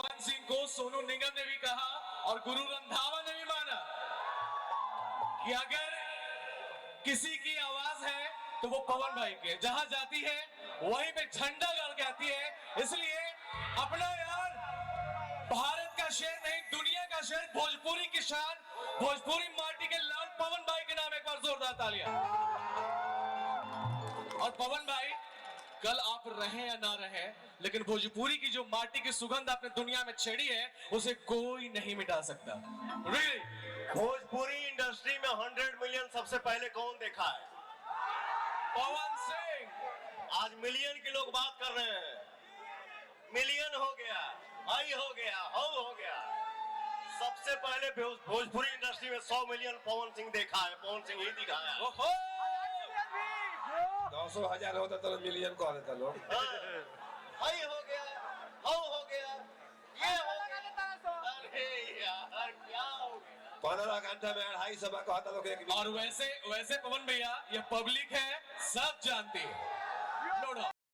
पवन सिंह को सोनू निगम ने भी कहा और गुरु रंधावा ने भी माना कि अगर किसी की आवाज है तो वो पवन भाई की है। जहां जाती है वहीं पे झंडा गाड़ के आती है। इसलिए अपना यार भारत का शेर नहीं दुनिया का शेर भोजपुरी की शान भोजपुरी माटी के लाल पवन भाई के नाम एक बार जोरदार तालियां। और पवन भाई कल आप रहे या ना रहे लेकिन भोजपुरी की जो माटी की सुगंध आपने दुनिया में छेड़ी है उसे कोई नहीं मिटा सकता। Really? भोजपुरी इंडस्ट्री में 100 मिलियन सबसे पहले कौन देखा है? पवन सिंह। आज मिलियन के लोग बात कर रहे हैं। मिलियन हो गया, आई हो गया, हो गया। सबसे पहले भोजपुरी इंडस्ट्री में 100 मिलियन पवन सिंह देखा है। पवन सिंह ही दिखाया है। ओहो 900,000 होता तो मिलियन को देता लोग। आई हो गया, हो गया, ये हो गया। अरे यार क्या हो गया? 15 घंटा में 250 कहता लोग एक। और वैसे पवन भैया ये पब्लिक है सब जानती है नो डाउट।